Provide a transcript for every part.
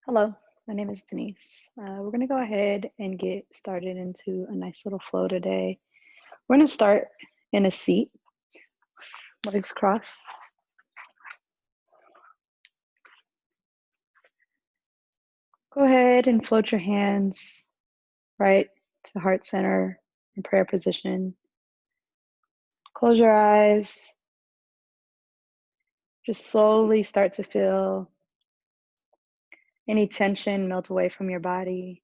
Hello, my name is Denise. We're going to go ahead and get started into a nice little flow today. We're going to start in a seat, legs crossed. Go ahead and float your hands right to heart center in prayer position. Close your eyes. Just slowly start to feel any tension melt away from your body.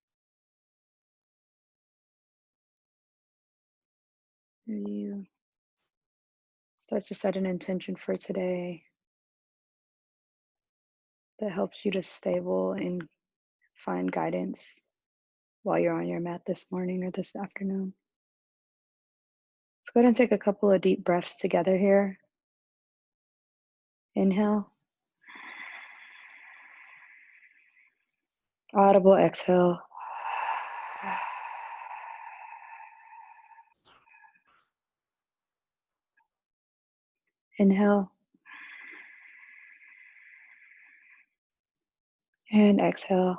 You start to set an intention for today that helps you to stable and find guidance while you're on your mat this morning or this afternoon. Let's go ahead and take a couple of deep breaths together here. Inhale. Audible exhale. Inhale. And exhale.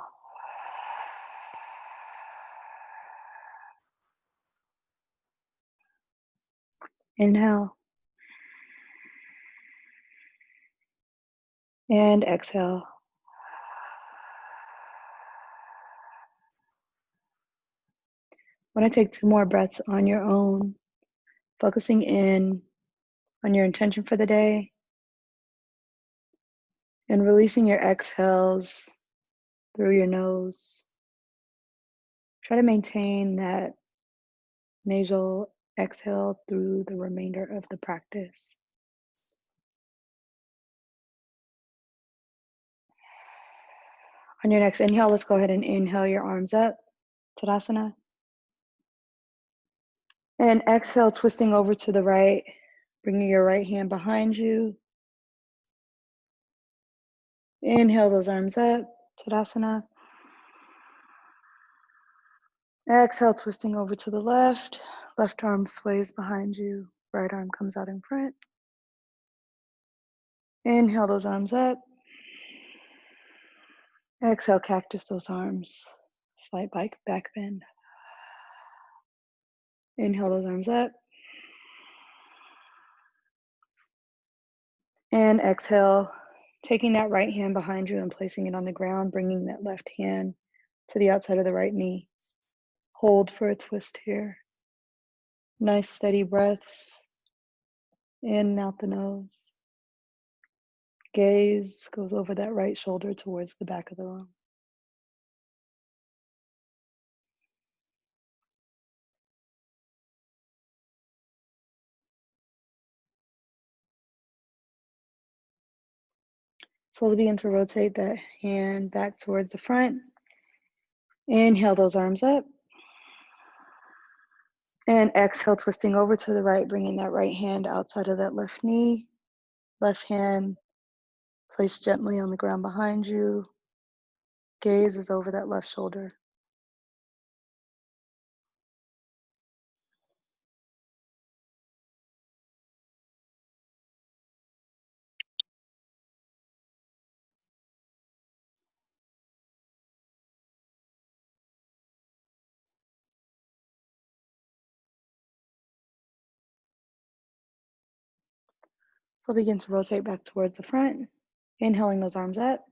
Inhale. And exhale. I want to take 2 more breaths on your own, focusing in on your intention for the day and releasing your exhales through your nose. Try to maintain that nasal exhale through the remainder of the practice. On your next inhale, let's go ahead and inhale your arms up, Tadasana. And exhale, twisting over to the right, bringing your right hand behind you. Inhale those arms up, Tadasana. Exhale, twisting over to the left. Left arm sways behind you, right arm comes out in front. Inhale those arms up. Exhale, cactus those arms. Slight back bend. Inhale those arms up. And exhale, taking that right hand behind you and placing it on the ground, bringing that left hand to the outside of the right knee. Hold for a twist here. Nice steady breaths. In and out the nose. Gaze goes over that right shoulder towards the back of the room. Slowly begin to rotate that hand back towards the front. Inhale those arms up. And exhale, twisting over to the right, bringing that right hand outside of that left knee. Left hand placed gently on the ground behind you. Gaze is over that left shoulder. So begin to rotate back towards the front. Inhaling those arms up.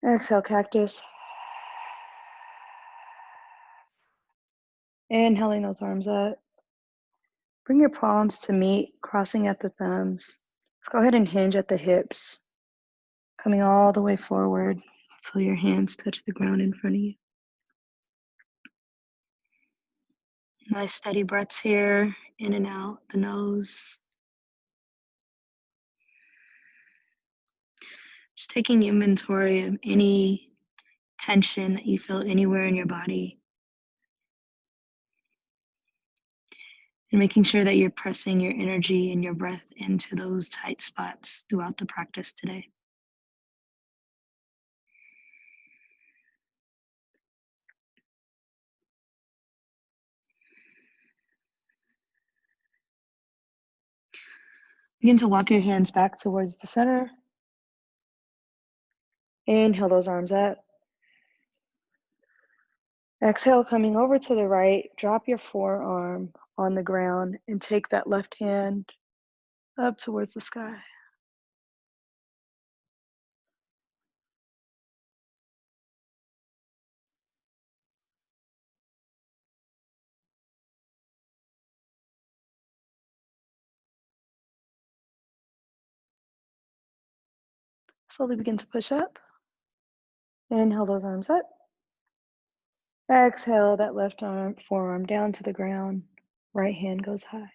Exhale, cactus. Inhaling those arms up. Bring your palms to meet, crossing at the thumbs. Let's go ahead and hinge at the hips, coming all the way forward until your hands touch the ground in front of you. Nice steady breaths here, in and out the nose. Just taking inventory of any tension that you feel anywhere in your body. And making sure that you're pressing your energy and your breath into those tight spots throughout the practice today. Begin to walk your hands back towards the center. Inhale those arms up. Exhale, coming over to the right, drop your forearm on the ground and take that left hand up towards the sky. Slowly begin to push up. Inhale those arms up. Exhale that left forearm down to the ground. Right hand goes high.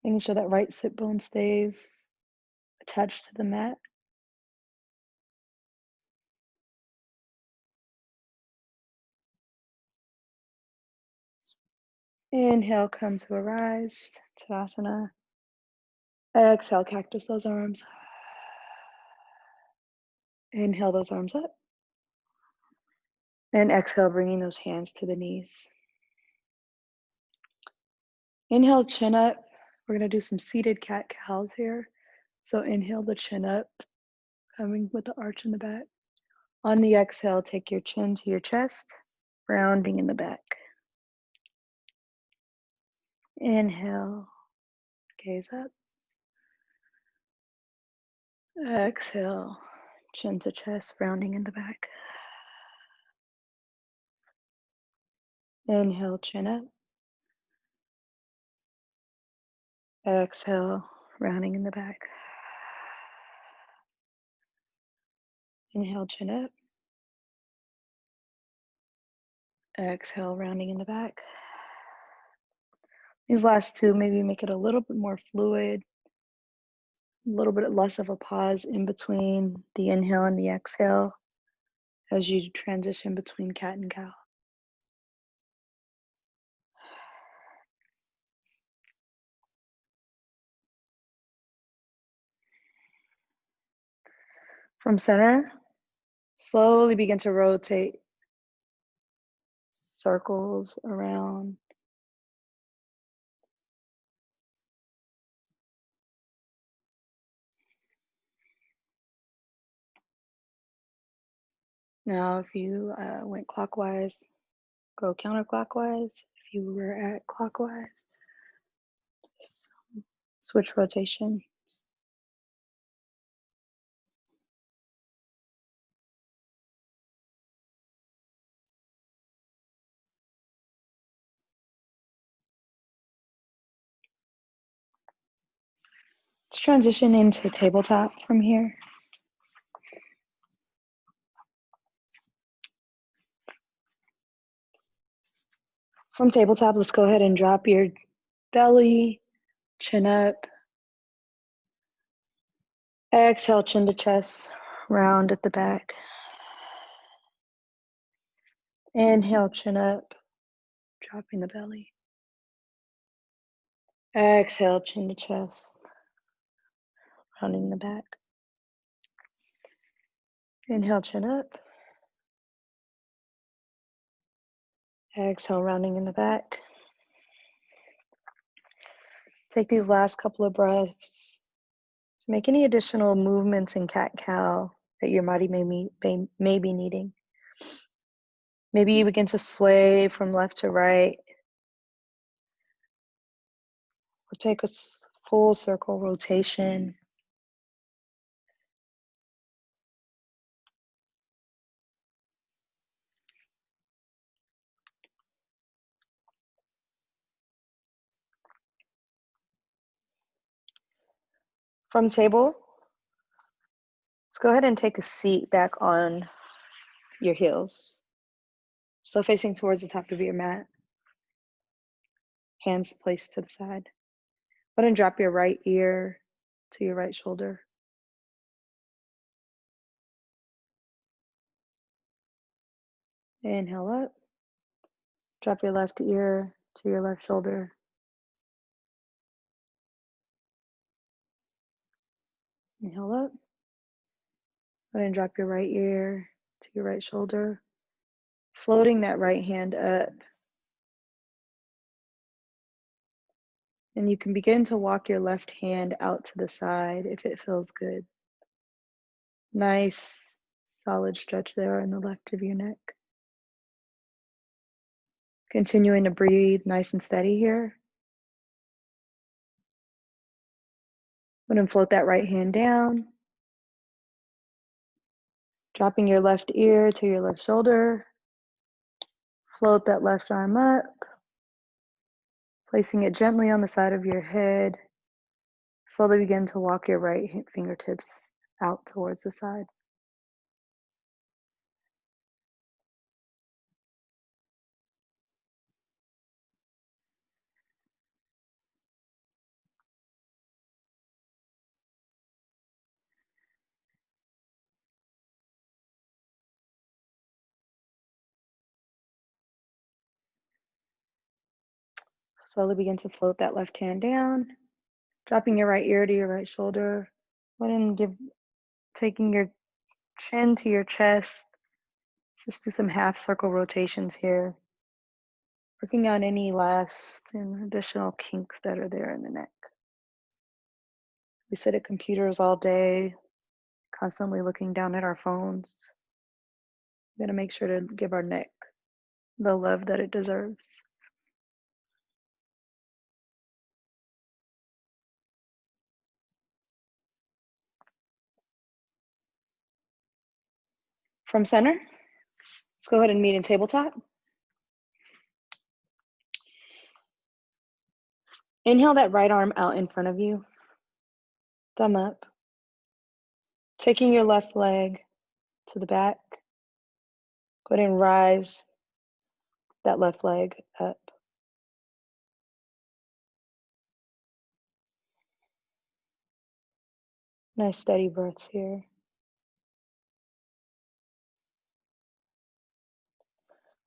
Making sure that right sit bone stays attached to the mat. Inhale, come to a rise, Tadasana. Exhale, cactus those arms. Inhale those arms up. And exhale, bringing those hands to the knees. Inhale, chin up. We're going to do some seated cat-cows here. So inhale the chin up, coming with the arch in the back. On the exhale, take your chin to your chest, rounding in the back. Inhale, gaze up. Exhale, chin to chest, rounding in the back. Inhale, chin up. Exhale, rounding in the back. Inhale, chin up. Exhale, rounding in the back. These last two, maybe make it a little bit more fluid, a little bit less of a pause in between the inhale and the exhale as you transition between cat and cow. From center, slowly begin to rotate circles around. Now, if you went clockwise, go counterclockwise. If you were at clockwise, switch rotation. Let's transition into tabletop from here. From tabletop, let's go ahead and drop your belly, chin up. Exhale, chin to chest, round at the back. Inhale, chin up, dropping the belly. Exhale, chin to chest, rounding the back. Inhale, chin up. Exhale, rounding in the back. Take these last couple of breaths to make any additional movements in cat-cow that your body may be needing. Maybe you begin to sway from left to right, or take a full circle rotation. From table, let's go ahead and take a seat back on your heels. Still facing towards the top of your mat. Hands placed to the side. Go ahead and drop your right ear to your right shoulder. Inhale up. Drop your left ear to your left shoulder. Inhale up. Go ahead and drop your right ear to your right shoulder. Floating that right hand up. And you can begin to walk your left hand out to the side if it feels good. Nice, solid stretch there on the left of your neck. Continuing to breathe nice and steady here. Go ahead and float that right hand down. Dropping your left ear to your left shoulder. Float that left arm up. Placing it gently on the side of your head. Slowly begin to walk your right fingertips out towards the side. Slowly begin to float that left hand down. Dropping your right ear to your right shoulder. Go ahead and taking your chin to your chest. Just do some half circle rotations here. Working on any last and additional kinks that are there in the neck. We sit at computers all day, constantly looking down at our phones. We gotta make sure to give our neck the love that it deserves. From center, let's go ahead and meet in tabletop. Inhale that right arm out in front of you, thumb up. Taking your left leg to the back, go ahead and rise that left leg up. Nice steady breaths here.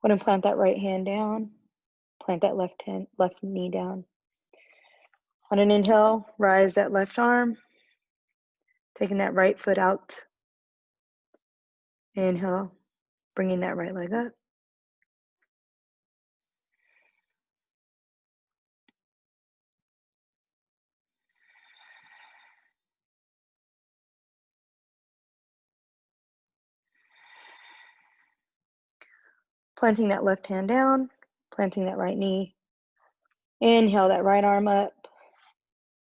Go ahead and plant that right hand down. Plant that left knee down. On an inhale, rise that left arm. Taking that right foot out. Inhale, bringing that right leg up. Planting that left hand down, planting that right knee. Inhale that right arm up.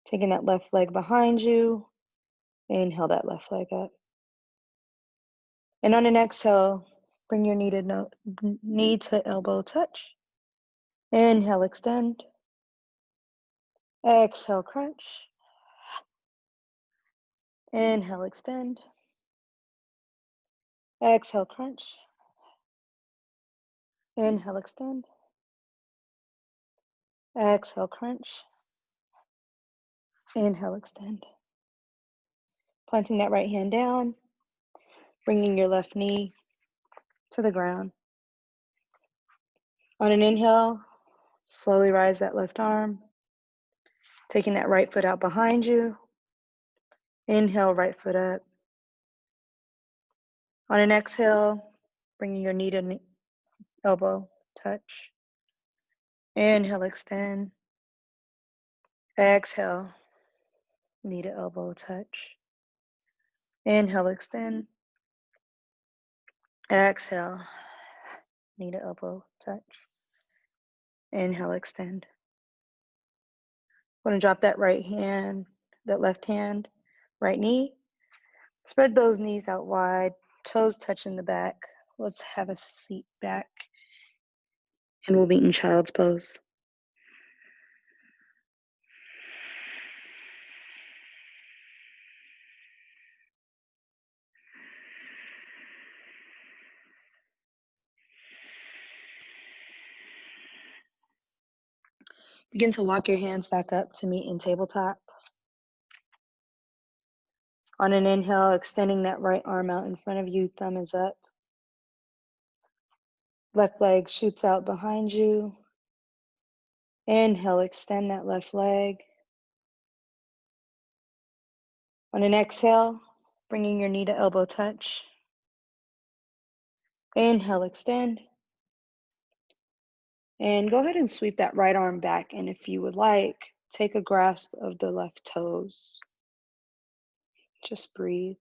Taking that left leg behind you. Inhale that left leg up. And on an exhale, bring your knee to elbow touch. Inhale, extend. Exhale, crunch. Inhale, extend. Exhale, crunch. Inhale, extend. Exhale, crunch. Inhale, extend. Planting that right hand down, bringing your left knee to the ground. On an inhale, slowly rise that left arm, taking that right foot out behind you. Inhale, right foot up. On an exhale, bringing your knee to elbow touch. Inhale, extend. Exhale, knee to elbow touch. Inhale, extend. Exhale, knee to elbow touch. Inhale, extend. I'm going to drop that left hand, right knee. Spread those knees out wide, toes touching the back. Let's have a seat back, and we'll meet in child's pose. Begin to walk your hands back up to meet in tabletop. On an inhale, extending that right arm out in front of you, thumb is up. Left leg shoots out behind you. Inhale, extend that left leg. On an exhale, bringing your knee to elbow touch. Inhale, extend. And go ahead and sweep that right arm back. And if you would like, Take a grasp of the left toes. Just breathe.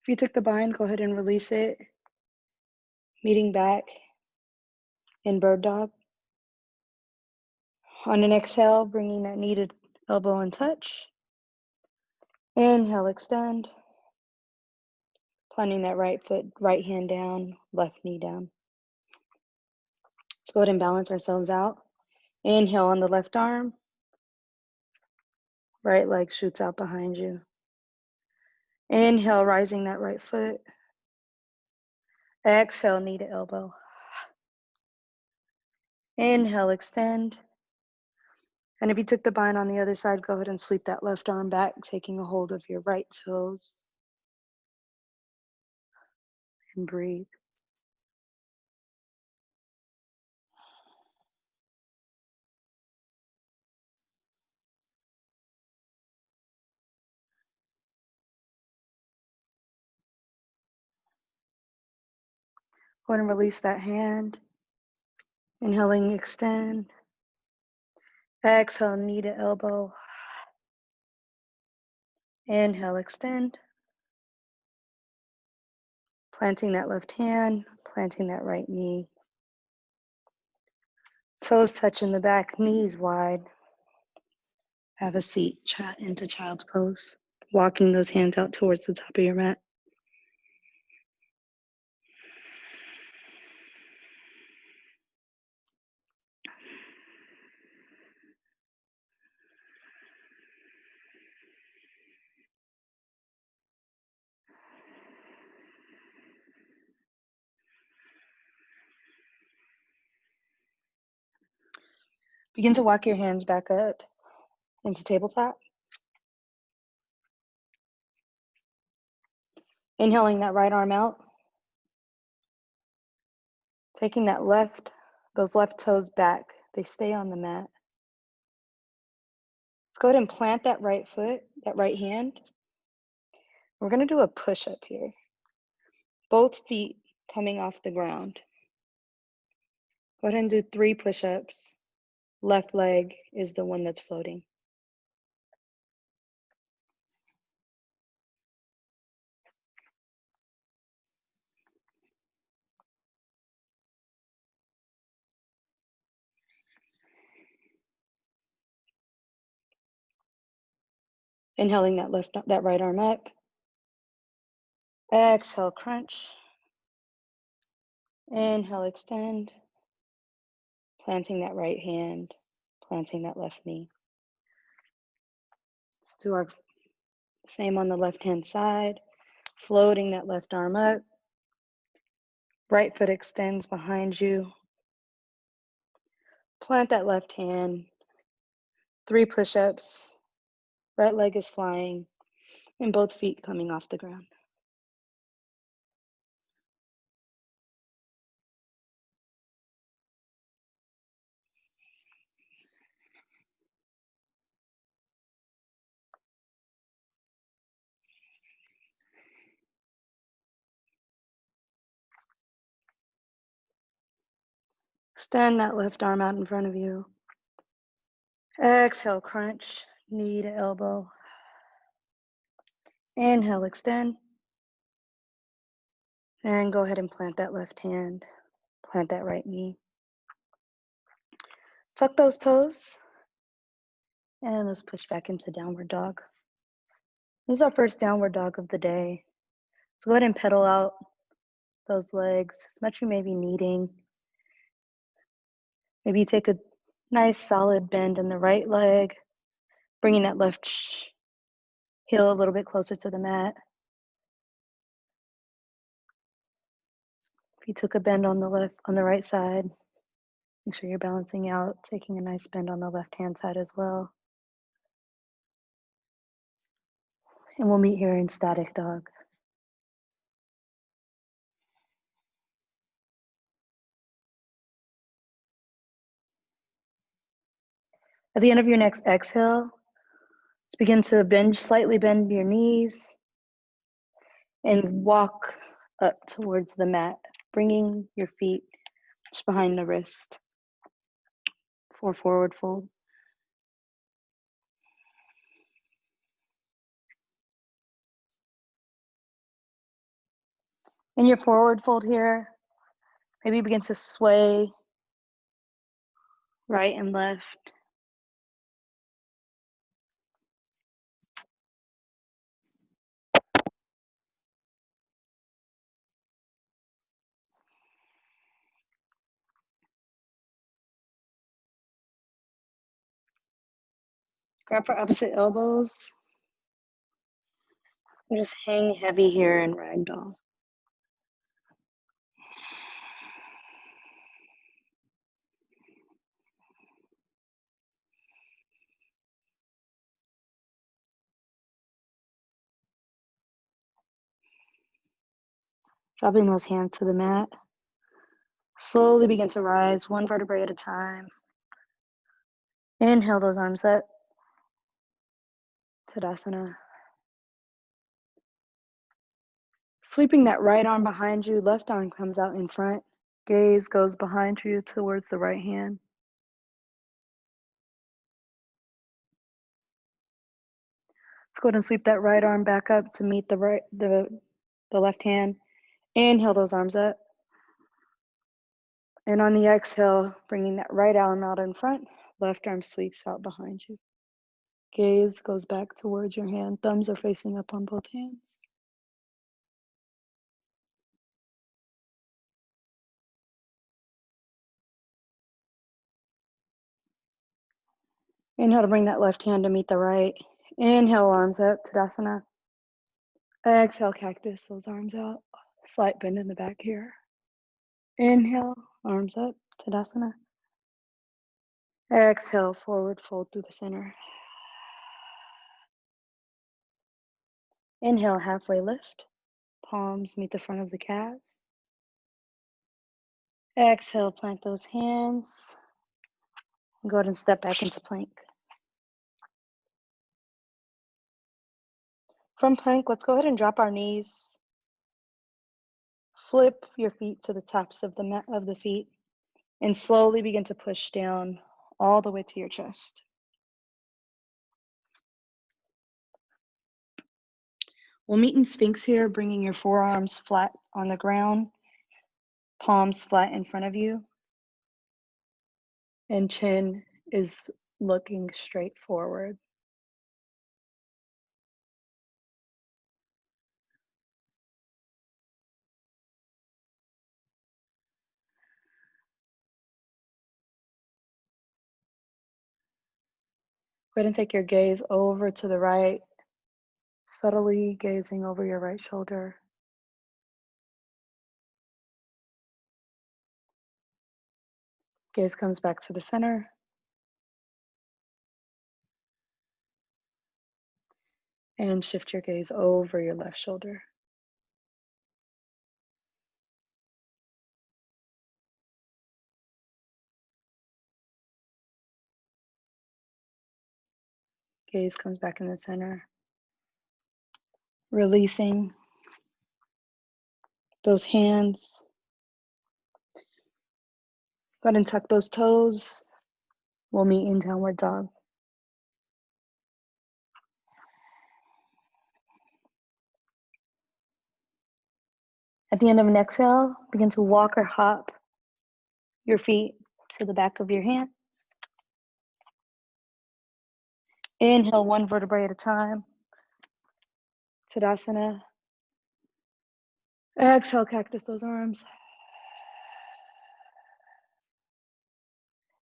If you took the bind, go ahead and release it. Meeting back in bird dog. On an exhale, bringing that knee to elbow in touch. Inhale, extend. Planting that right foot, right hand down, left knee down. Let's go ahead and balance ourselves out. Inhale on the left arm. Right leg shoots out behind you. Inhale, rising that right foot. Exhale, knee to elbow. Inhale, extend. And if you took the bind on the other side, go ahead and sweep that left arm back, taking a hold of your right toes. And breathe. Go ahead and release that hand. Inhaling, extend. Exhale, knee to elbow. Inhale, extend. Planting that left hand, planting that right knee. Toes touching the back, knees wide. Have a seat, chat into child's pose. Walking those hands out towards the top of your mat. Begin to walk your hands back up into tabletop. Inhaling that right arm out. Taking those left toes back. They stay on the mat. Let's go ahead and plant that right foot, that right hand. We're going to do a push-up here. Both feet coming off the ground. Go ahead and do 3 push-ups. Left leg is the one that's floating. Inhaling that right arm up. Exhale, crunch. Inhale, extend. Planting that right hand, planting that left knee. Let's do our same on the left-hand side. Floating that left arm up. Right foot extends behind you. Plant that left hand. 3 push-ups. Right leg is flying, and both feet coming off the ground. Extend that left arm out in front of you. Exhale, crunch, knee to elbow. Inhale, extend. And go ahead and plant that left hand, plant that right knee. Tuck those toes. And let's push back into downward dog. This is our first downward dog of the day. So go ahead and pedal out those legs as much as you may be needing. Maybe you take a nice solid bend in the right leg, bringing that left heel a little bit closer to the mat. If you took a bend on the right side, make sure you're balancing out, taking a nice bend on the left-hand side as well. And we'll meet here in static dog. At the end of your next exhale, Let's begin to bend, slightly bend your knees and walk up towards the mat, bringing your feet just behind the wrist for forward fold. In your forward fold here, maybe begin to sway right and left. Grab for opposite elbows. And just hang heavy here in ragdoll. Dropping those hands to the mat. Slowly begin to rise one vertebrae at a time. Inhale those arms up. Tadasana. Sweeping that right arm behind you, left arm comes out in front. Gaze goes behind you towards the right hand. Let's go ahead and sweep that right arm back up to meet the left hand. Inhale those arms up. And on the exhale, bringing that right arm out in front, left arm sweeps out behind you. Gaze goes back towards your hand. Thumbs are facing up on both hands. Inhale to bring that left hand to meet the right. Inhale, arms up, Tadasana. Exhale, cactus, those arms out. Slight bend in the back here. Inhale, arms up, Tadasana. Exhale, forward fold through the center. Inhale, halfway lift. Palms meet the front of the calves. Exhale, plant those hands. Go ahead and step back into plank. From plank, let's go ahead and drop our knees. Flip your feet to the tops of the mat of the feet and slowly begin to push down all the way to your chest. We'll meet in Sphinx here, bringing your forearms flat on the ground, palms flat in front of you, and chin is looking straight forward. Go ahead and take your gaze over to the right, subtly gazing over your right shoulder. Gaze comes back to the center. And shift your gaze over your left shoulder. Gaze comes back in the center. Releasing those hands. Go ahead and tuck those toes. We'll meet in downward dog. At the end of an exhale, begin to walk or hop your feet to the back of your hand. Inhale one vertebrae at a time. Tadasana. Exhale, cactus those arms.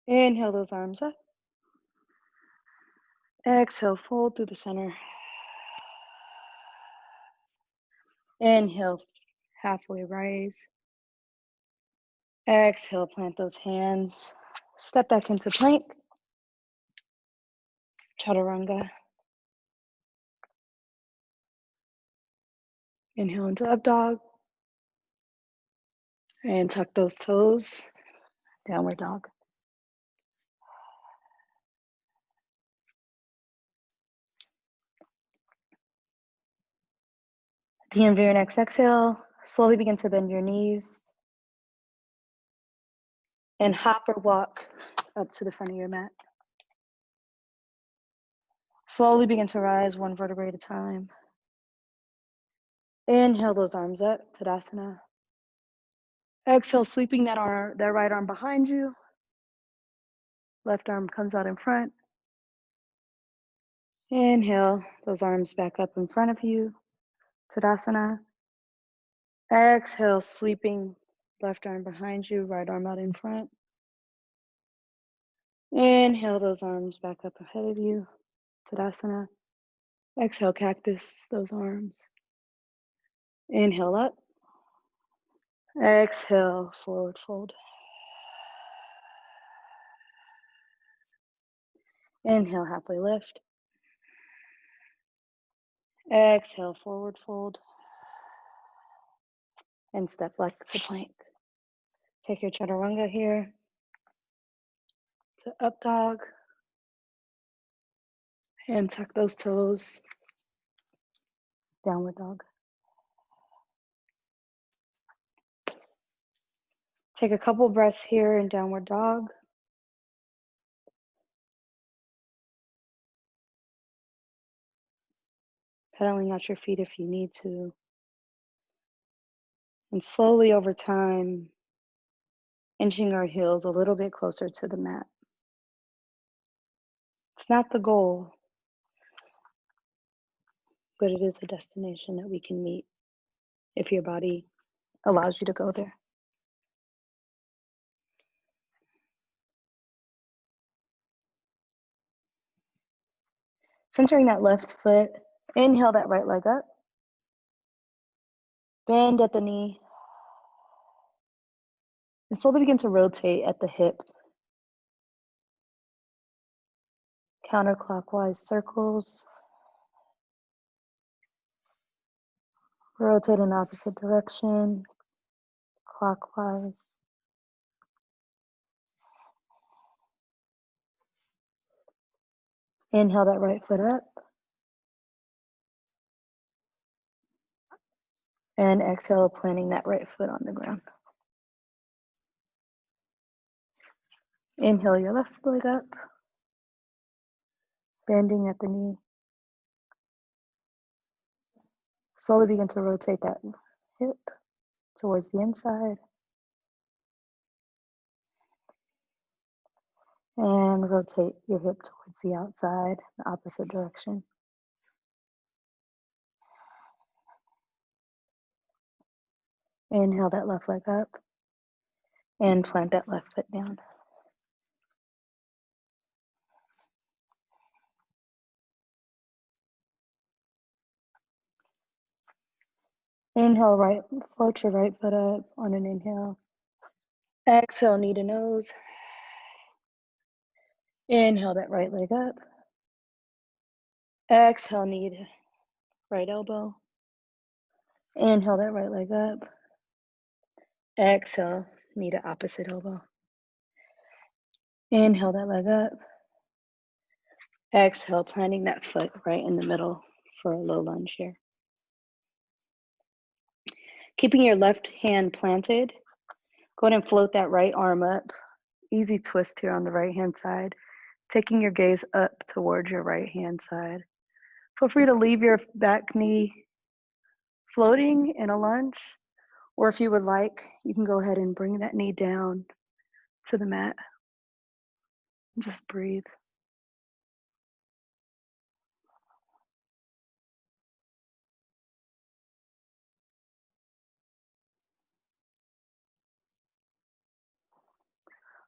Inhale those arms up. Exhale, fold through the center. Inhale, halfway rise. Exhale, plant those hands. Step back into plank. Chaturanga. Inhale into up dog. And tuck those toes. Downward dog. the end of your next exhale, slowly begin to bend your knees and hop or walk up to the front of your mat. Slowly begin to rise one vertebrae at a time. Inhale those arms up, Tadasana. Exhale, sweeping that right arm behind you. Left arm comes out in front. Inhale those arms back up in front of you, Tadasana. Exhale, sweeping left arm behind you, right arm out in front. Inhale those arms back up ahead of you, Tadasana. Exhale, cactus those arms. Inhale up. Exhale, forward fold. Inhale, halfway lift. Exhale, forward fold. And step back to plank. Take your chaturanga here to up dog. And tuck those toes. Downward dog. Take a couple breaths here in downward dog. Pedaling out your feet if you need to. And slowly over time, inching our heels a little bit closer to the mat. It's not the goal, but it is a destination that we can meet if your body allows you to go there. Centering that left foot, inhale that right leg up. Bend at the knee. And slowly begin to rotate at the hip. Counterclockwise circles. Rotate in the opposite direction, clockwise. Inhale that right foot up. And exhale, planting that right foot on the ground. Inhale your left leg up. Bending at the knee. Slowly begin to rotate that hip towards the inside. And rotate your hip towards the outside, the opposite direction. Inhale that left leg up. And plant that left foot down. Inhale, right, float your right foot up on an inhale. Exhale, knee to nose. Inhale that right leg up. Exhale, knee to right elbow. Inhale that right leg up. Exhale, knee to opposite elbow. Inhale that leg up. Exhale, planting that foot right in the middle for a low lunge here. Keeping your left hand planted, go ahead and float that right arm up. Easy twist here on the right hand side. Taking your gaze up towards your right hand side. Feel free to leave your back knee floating in a lunge, or if you would like, you can go ahead and bring that knee down to the mat. Just breathe.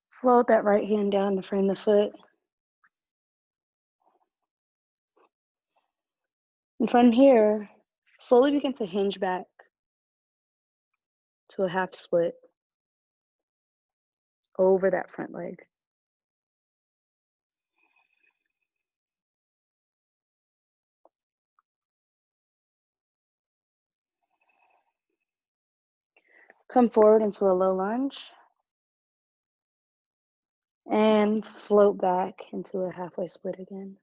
Float that right hand down to frame the foot. And from here, slowly begin to hinge back to a half split over that front leg. Come forward into a low lunge and float back into a halfway split again.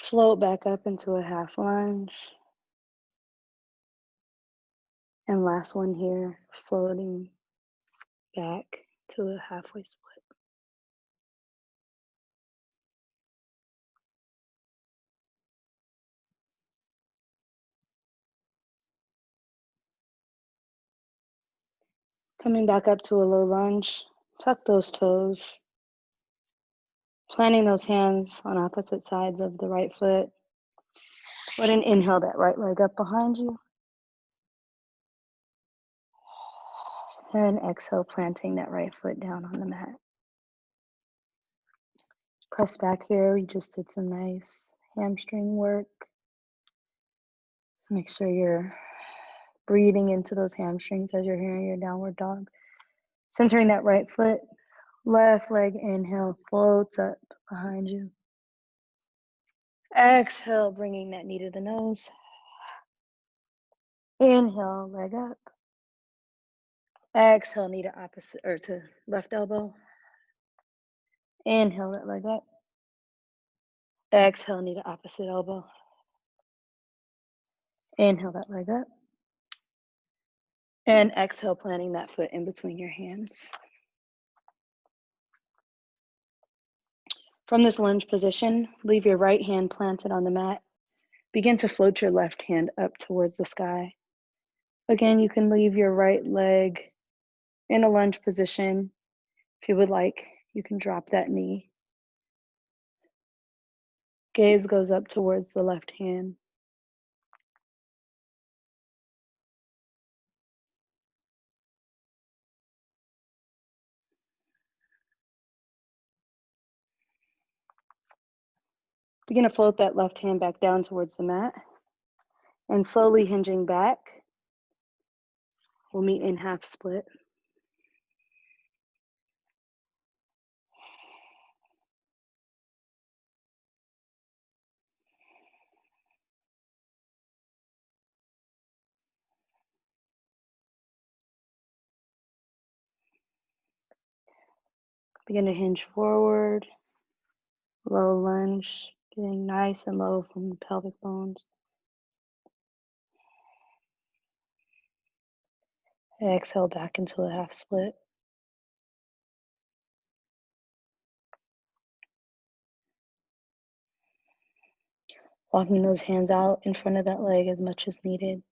Float back up into a half lunge. And last one here, floating back to a halfway split. Coming back up to a low lunge, tuck those toes, planting those hands on opposite sides of the right foot. Go ahead and inhale that right leg up behind you. And exhale, planting that right foot down on the mat. Press back here. We just did some nice hamstring work. So make sure you're breathing into those hamstrings as you're here in your downward dog. Centering that right foot, left leg inhale, floats up behind you. Exhale, bringing that knee to the nose. Inhale, leg up. Exhale, knee to opposite or to left elbow. Inhale, that leg up. Exhale, knee to opposite elbow. Inhale that leg up. And exhale, planting that foot in between your hands. From this lunge position, leave your right hand planted on the mat. Begin to float your left hand up towards the sky. Again, you can leave your right leg in a lunge position. If you would like, you can drop that knee. Gaze goes up towards the left hand. Begin to float that left hand back down towards the mat. And slowly hinging back, we'll meet in half split. Begin to hinge forward, low lunge, getting nice and low from the pelvic bones. Exhale back into a half split. Walking those hands out in front of that leg as much as needed.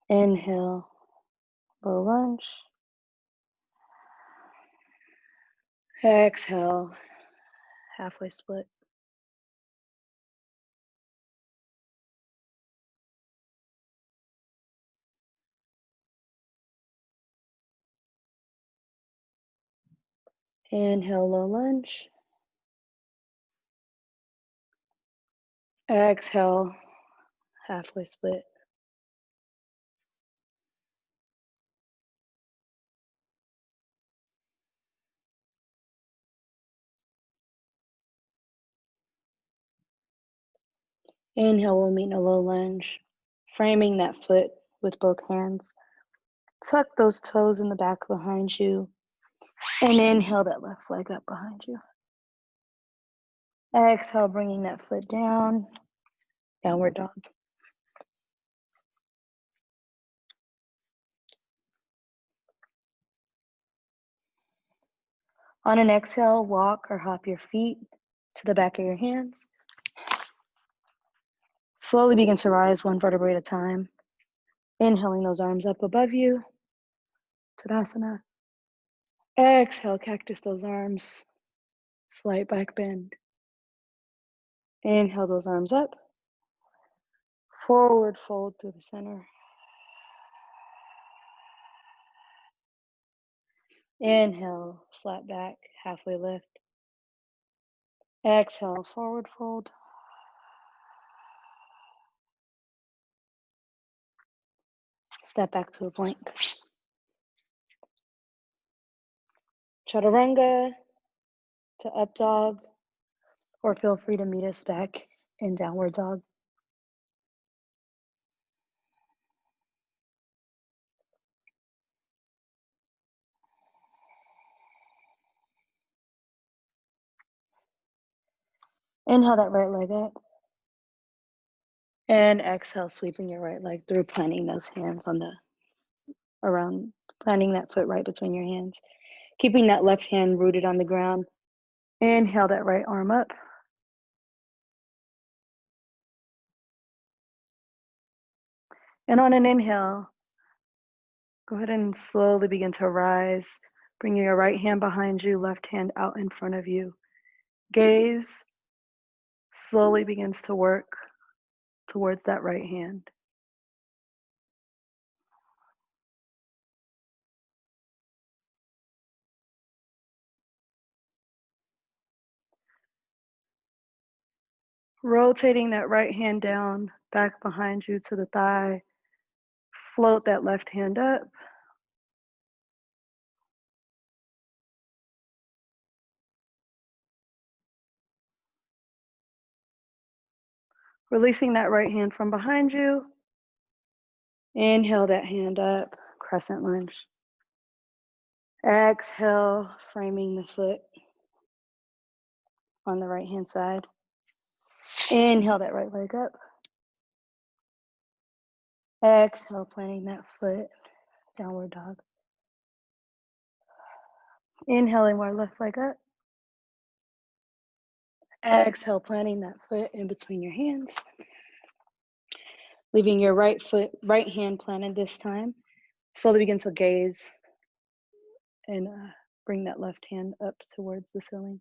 Inhale, low lunge. Exhale, halfway split. Inhale, low lunge. Exhale, halfway split. Inhale, we'll meet in a low lunge, framing that foot with both hands. Tuck those toes in the back behind you, and inhale that left leg up behind you. Exhale, bringing that foot down, downward dog. On an exhale, walk or hop your feet to the back of your hands. Slowly begin to rise one vertebrae at a time. Inhaling those arms up above you, Tadasana. Exhale, cactus those arms, slight back bend. Inhale those arms up, forward fold through the center. Inhale, flat back, halfway lift. Exhale, forward fold. Step back to a plank. Chaturanga to up dog, or feel free to meet us back in downward dog. Inhale that right leg up. And exhale, sweeping your right leg through, planting those hands on the around, planting that foot right between your hands. Keeping that left hand rooted on the ground. Inhale that right arm up. And on an inhale, go ahead and slowly begin to rise, bringing your right hand behind you, left hand out in front of you. Gaze slowly begins to work towards that right hand. Rotating that right hand down, back behind you to the thigh. Float that left hand up. Releasing that right hand from behind you. Inhale that hand up, crescent lunge. Exhale, framing the foot on the right hand side. Inhale that right leg up. Exhale, planting that foot, downward dog. Inhaling our left leg up. Exhale, planting that foot in between your hands. Leaving your right hand planted this time. Slowly begin to gaze and bring that left hand up towards the ceiling.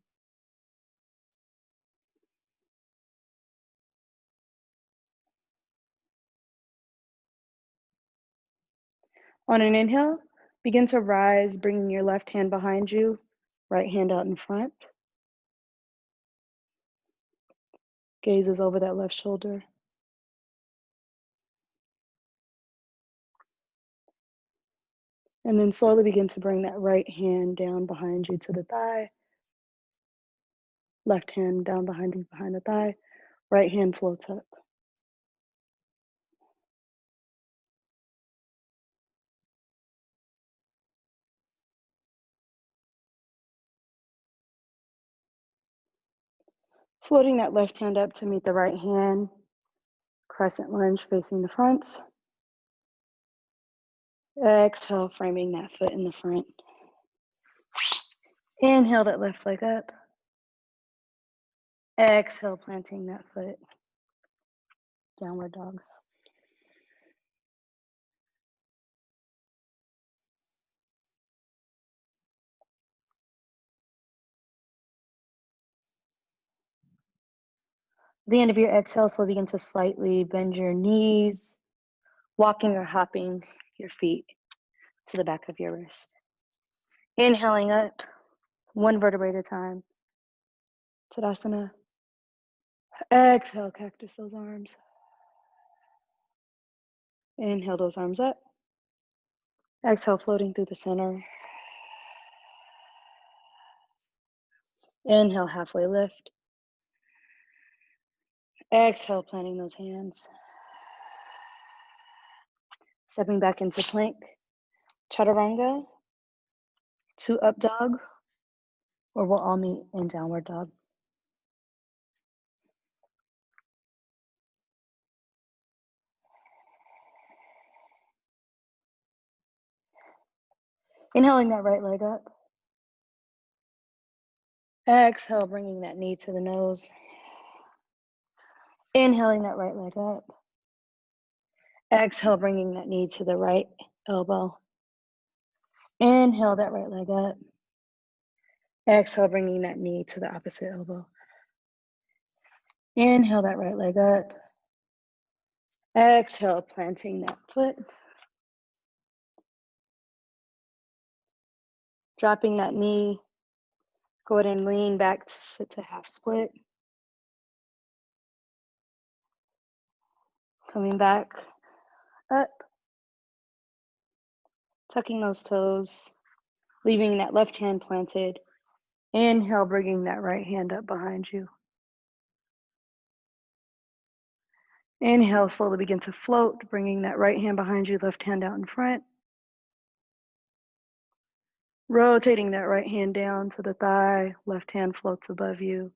On an inhale, begin to rise, bringing your left hand behind you, right hand out in front. Gaze is over that left shoulder. And then slowly begin to bring that right hand down behind you to the thigh. Left hand down behind you, behind the thigh. Right hand floats up. Floating that left hand up to meet the right hand. Crescent lunge facing the front. Exhale, framing that foot in the front. Inhale that left leg up. Exhale, planting that foot. Downward dog. At the end of your exhale, slowly begin to slightly bend your knees, walking or hopping your feet to the back of your wrist. Inhaling up, one vertebrae at a time. Tadasana. Exhale, cactus those arms. Inhale those arms up. Exhale, floating through the center. Inhale, halfway lift. Exhale, planting those hands. Stepping back into plank, chaturanga, 2 up dog, or we'll all meet in downward dog. Inhaling that right leg up. Exhale, bringing that knee to the nose. Inhaling that right leg up. Exhale, bringing that knee to the right elbow. Inhale that right leg up. Exhale, bringing that knee to the opposite elbow. Inhale that right leg up. Exhale, planting that foot. Dropping that knee. Go ahead and lean back to sit to half split. Coming back up. Tucking those toes. Leaving that left hand planted. Inhale, bringing that right hand up behind you. Inhale, slowly begin to float, bringing that right hand behind you, left hand out in front. Rotating that right hand down to the thigh, left hand floats above you.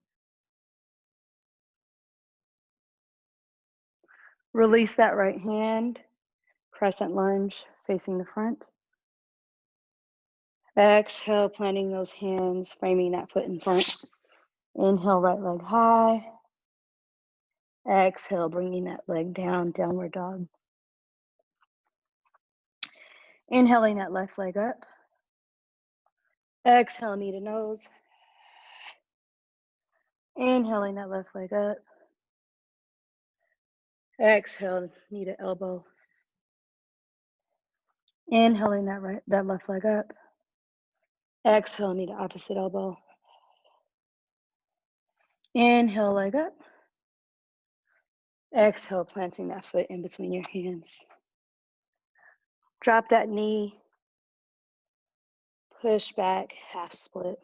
Release that right hand, crescent lunge facing the front. Exhale, planting those hands, framing that foot in front. Inhale, right leg high. Exhale, bringing that leg down, downward dog. Inhaling that left leg up. Exhale, knee to nose. Inhaling that left leg up. Exhale, knee to elbow. Inhaling that left leg up. Exhale, knee to opposite elbow. Inhale, leg up. Exhale, planting that foot in between your hands. Drop that knee. Push back, half split.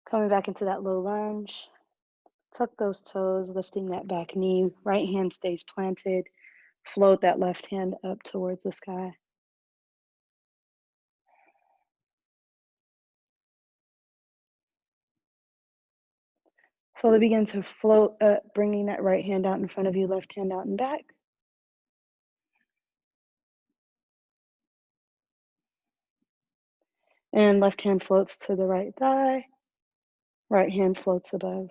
Coming back into that low lunge. Tuck those toes, lifting that back knee. Right hand stays planted. Float that left hand up towards the sky. Slowly begin to float up, bringing that right hand out in front of you, left hand out and back. And left hand floats to the right thigh. Right hand floats above.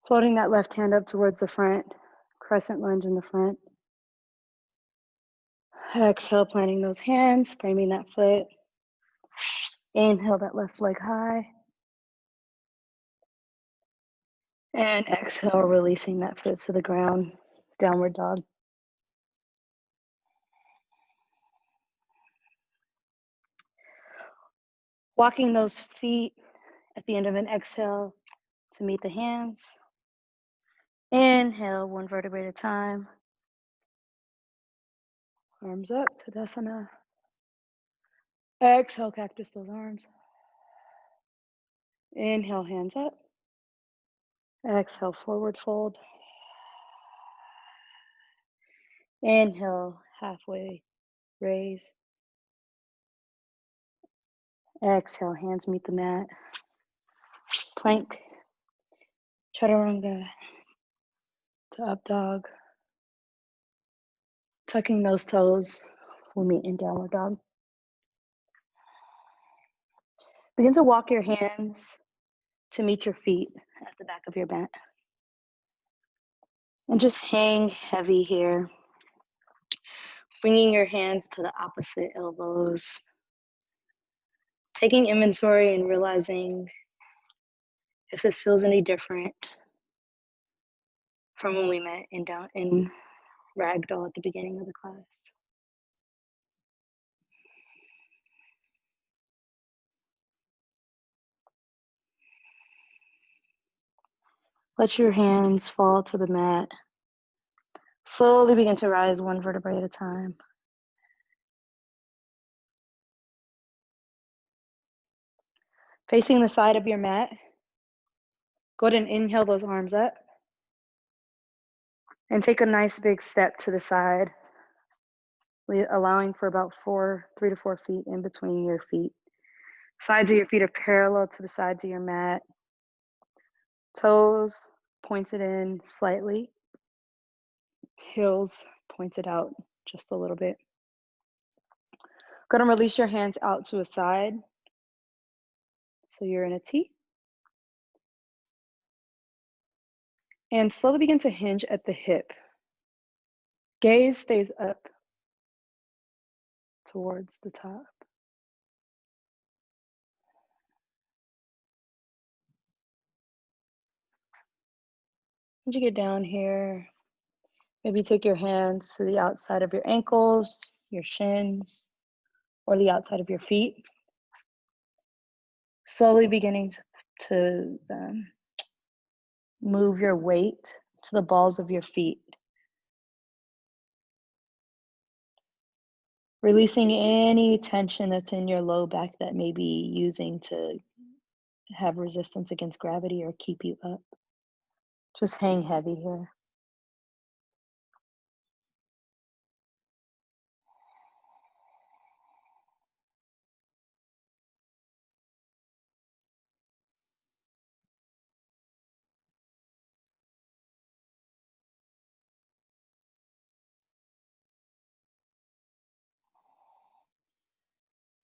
Floating that left hand up towards the front. Crescent lunge in the front. Exhale, planting those hands, framing that foot. Inhale that left leg high. And exhale, releasing that foot to the ground, downward dog. Walking those feet at the end of an exhale to meet the hands. Inhale, one vertebrae at a time. Arms up, Tadasana. Exhale, cactus those arms. Inhale, hands up. Exhale, forward fold. Inhale, halfway raise. Exhale, hands meet the mat. Plank, chaturanga to up dog. Tucking those toes, we'll meet in downward dog. Begin to walk your hands to meet your feet at the back of your mat. And just hang heavy here. Bringing your hands to the opposite elbows. Taking inventory and realizing if this feels any different from when we met in Ragdoll at the beginning of the class. Let your hands fall to the mat. Slowly begin to rise one vertebrae at a time. Facing the side of your mat, go ahead and inhale those arms up. And take a nice big step to the side, allowing for about 3 to 4 feet in between your feet. Sides of your feet are parallel to the sides of your mat. Toes pointed in slightly. Heels pointed out just a little bit. Go ahead and release your hands out to a side. So you're in a T. And slowly begin to hinge at the hip. Gaze stays up towards the top. As you get down here, maybe take your hands to the outside of your ankles, your shins, or the outside of your feet. Slowly beginning to move your weight to the balls of your feet. Releasing any tension that's in your low back that may be using to have resistance against gravity or keep you up. Just hang heavy here.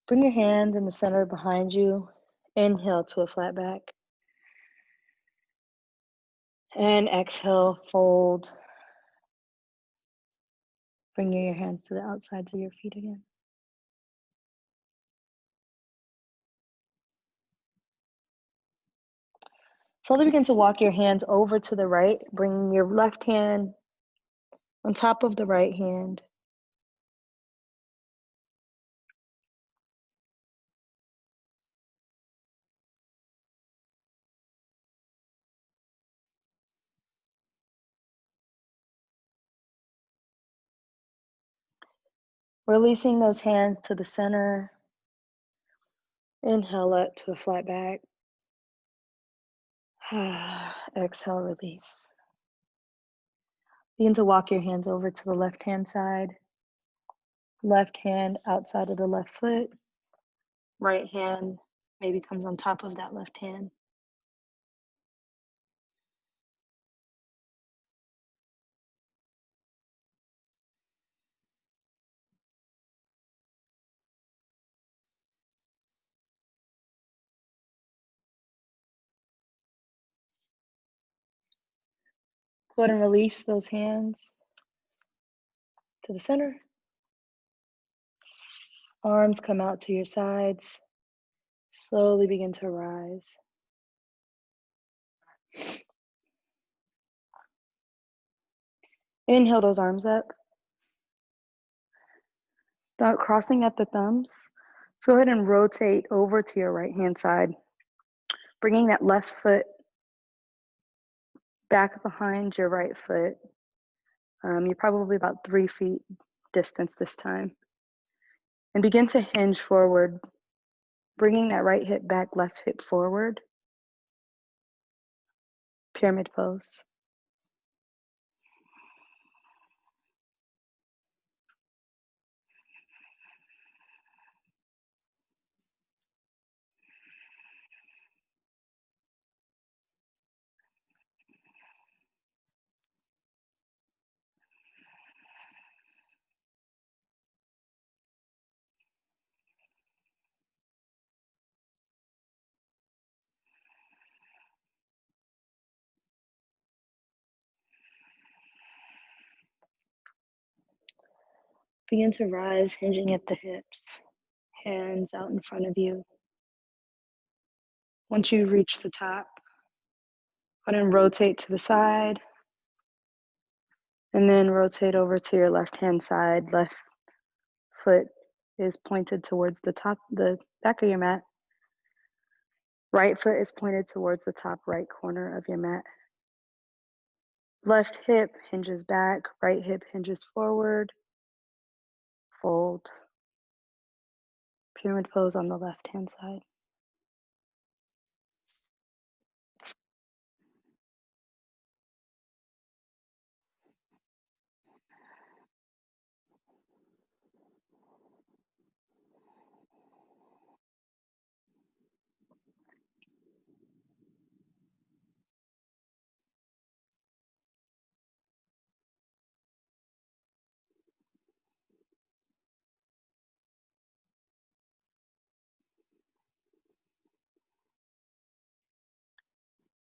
Bring your hands in the center behind you. Inhale to a flat back. And exhale, fold. Bringing your hands to the outsides of your feet again. Slowly begin to walk your hands over to the right, bringing your left hand on top of the right hand. Releasing those hands to the center. Inhale up to a flat back. Exhale, release. Begin to walk your hands over to the left-hand side. Left hand outside of the left foot. Right hand maybe comes on top of that left hand. Go ahead and release those hands to the center. Arms come out to your sides. Slowly begin to rise. Inhale those arms up. Start crossing at the thumbs. So go ahead and rotate over to your right hand side, bringing that left foot back behind your right foot. You're probably about 3 feet distance this time. And begin to hinge forward, bringing that right hip back, left hip forward. Pyramid pose. Begin to rise, hinging at the hips, hands out in front of you. Once you reach the top, go ahead and rotate to the side, and then rotate over to your left-hand side. Left foot is pointed towards the back of your mat. Right foot is pointed towards the top right corner of your mat. Left hip hinges back, right hip hinges forward. Fold. Pyramid pose on the left-hand side.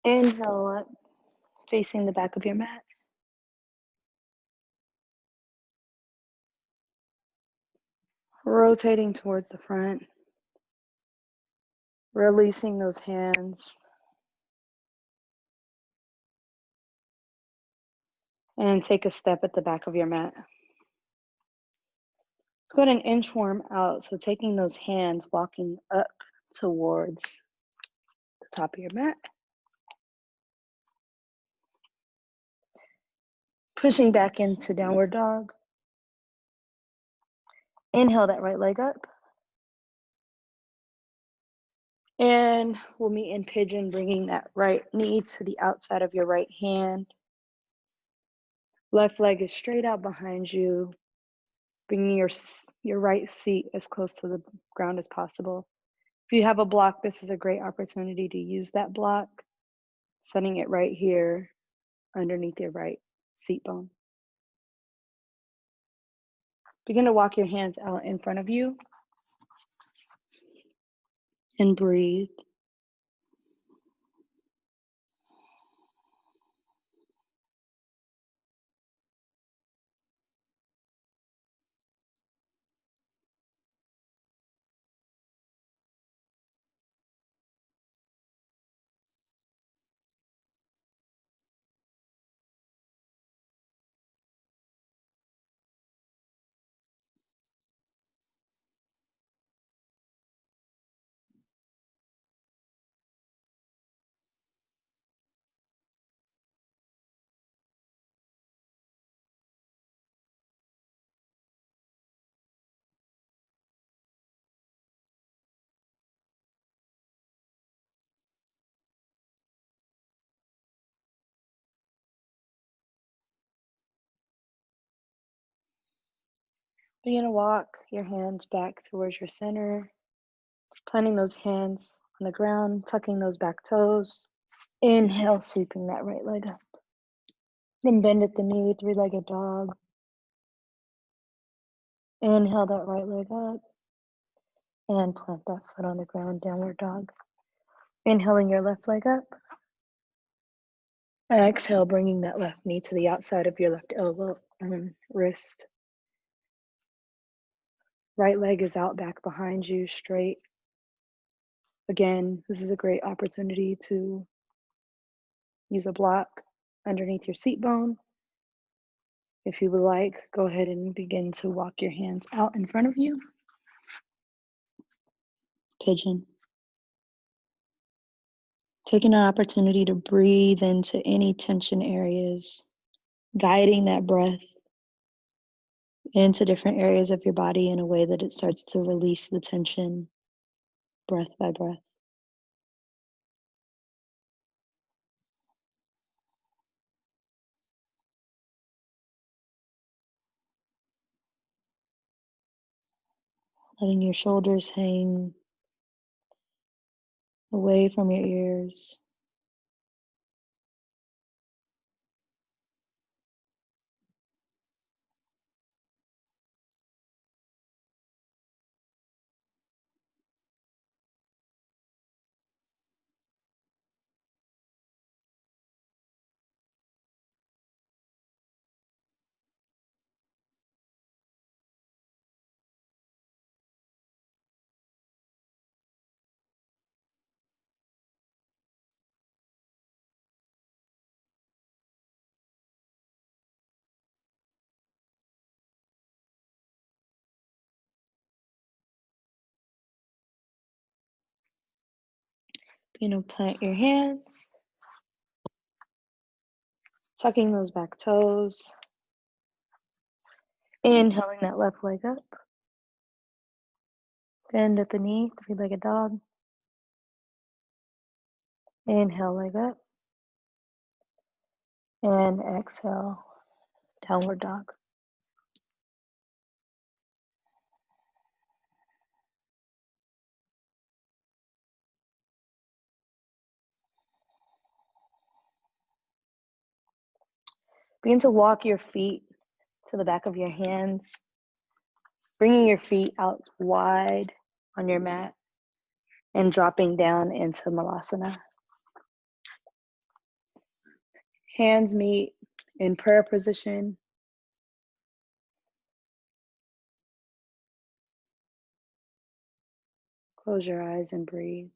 Inhale up, facing the back of your mat. Rotating towards the front. Releasing those hands. And take a step at the back of your mat. Let's go ahead and inchworm out. So taking those hands, walking up towards the top of your mat. Pushing back into downward dog. Inhale that right leg up. And we'll meet in pigeon, bringing that right knee to the outside of your right hand. Left leg is straight out behind you, bringing your right seat as close to the ground as possible. If you have a block, this is a great opportunity to use that block, setting it right here underneath your right seat bone. Begin to walk your hands out in front of you and breathe. Begin to walk your hands back towards your center, planting those hands on the ground, tucking those back toes. Inhale, sweeping that right leg up. Then bend at the knee, three-legged dog. Inhale that right leg up and plant that foot on the ground, downward dog. Inhaling your left leg up. Exhale, bringing that left knee to the outside of your left elbow and wrist. Right leg is out back behind you, straight. Again, this is a great opportunity to use a block underneath your seat bone. If you would like, go ahead and begin to walk your hands out in front of you. Pigeon. Taking an opportunity to breathe into any tension areas, guiding that breath into different areas of your body in a way that it starts to release the tension, breath by breath. Letting your shoulders hang away from your ears. Plant your hands, tucking those back toes. Inhaling that left leg up. Bend at the knee, three-legged dog. Inhale, leg up. And exhale, downward dog. Begin to walk your feet to the back of your hands, bringing your feet out wide on your mat and dropping down into Malasana. Hands meet in prayer position. Close your eyes and breathe.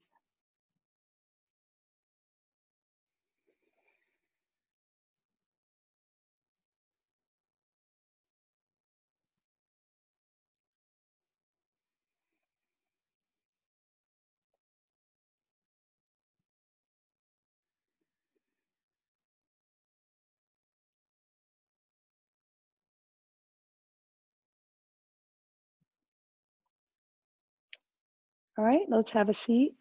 All right, let's have a seat.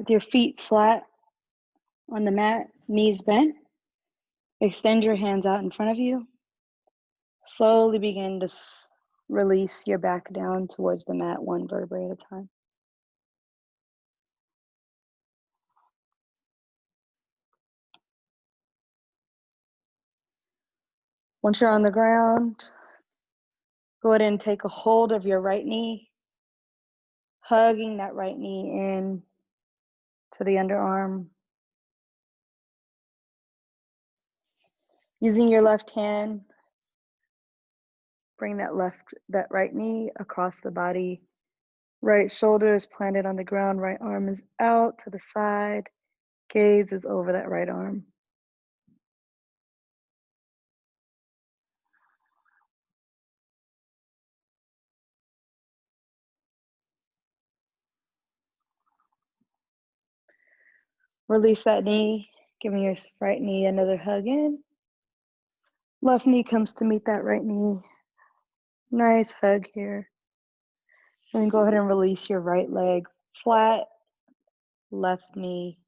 With your feet flat on the mat, knees bent, extend your hands out in front of you. Slowly begin to release your back down towards the mat, one vertebrae at a time. Once you're on the ground, go ahead and take a hold of your right knee, hugging that right knee in to the underarm. Using your left hand, bring that right knee across the body. Right shoulder is planted on the ground, right arm is out to the side, gaze is over that right arm. Release that knee, giving your right knee another hug in. Left knee comes to meet that right knee. Nice hug here. And then go ahead and release your right leg flat. Left knee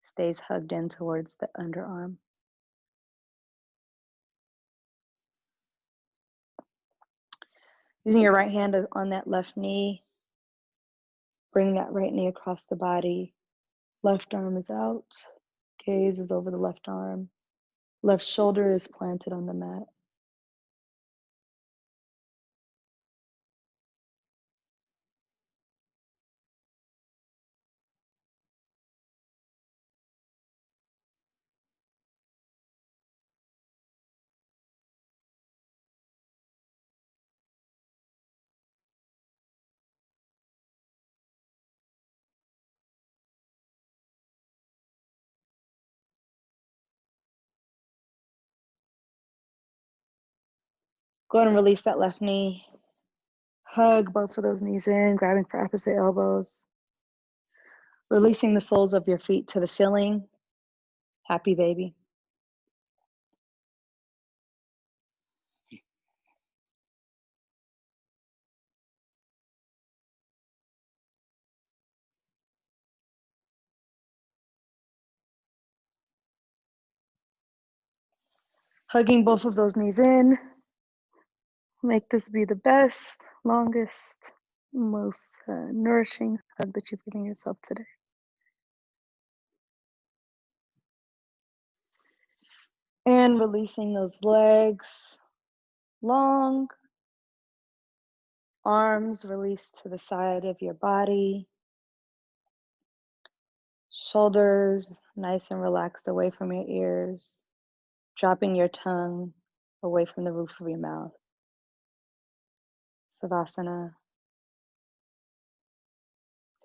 stays hugged in towards the underarm. Using your right hand on that left knee, bring that right knee across the body. Left arm is out. Gaze is over the left arm. Left shoulder is planted on the mat. Go ahead and release that left knee. Hug both of those knees in, grabbing for opposite elbows. Releasing the soles of your feet to the ceiling. Happy baby. Hugging both of those knees in. Make this be the best, longest, most nourishing hug that you've given yourself today. And releasing those legs, long arms released to the side of your body. Shoulders nice and relaxed away from your ears. Dropping your tongue away from the roof of your mouth. Savasana.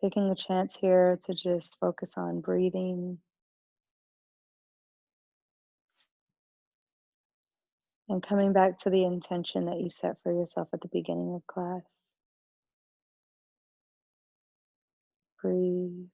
Taking a chance here to just focus on breathing and coming back to the intention that you set for yourself at the beginning of class. Breathe.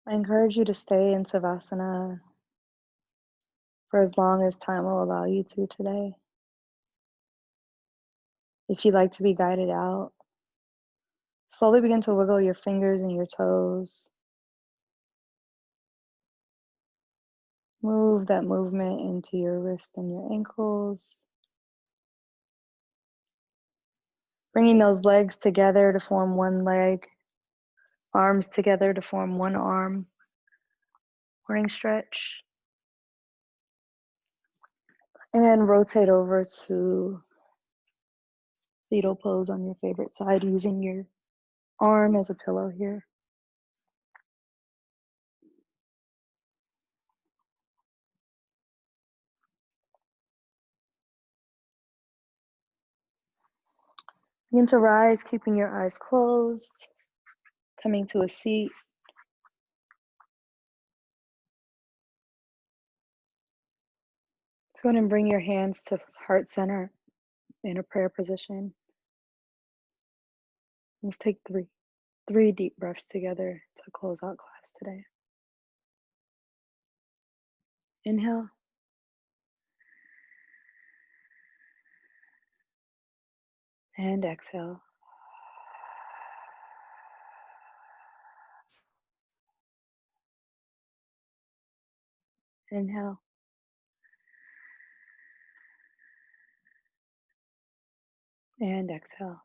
I encourage you to stay in Savasana for as long as time will allow you to today. If you'd like to be guided out, slowly begin to wiggle your fingers and your toes. Move that movement into your wrist and your ankles. Bringing those legs together to form one leg, arms together to form one arm. Morning stretch. And rotate over to fetal pose on your favorite side, using your arm as a pillow here. Begin to rise, keeping your eyes closed, coming to a seat. Let's go ahead and bring your hands to heart center in a prayer position. Let's take three deep breaths together to close out class today. Inhale. And exhale. Inhale. And exhale.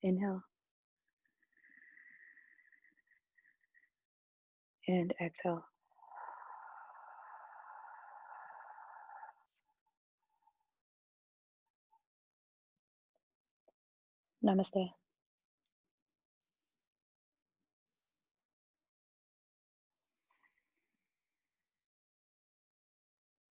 Inhale. And exhale. Namaste.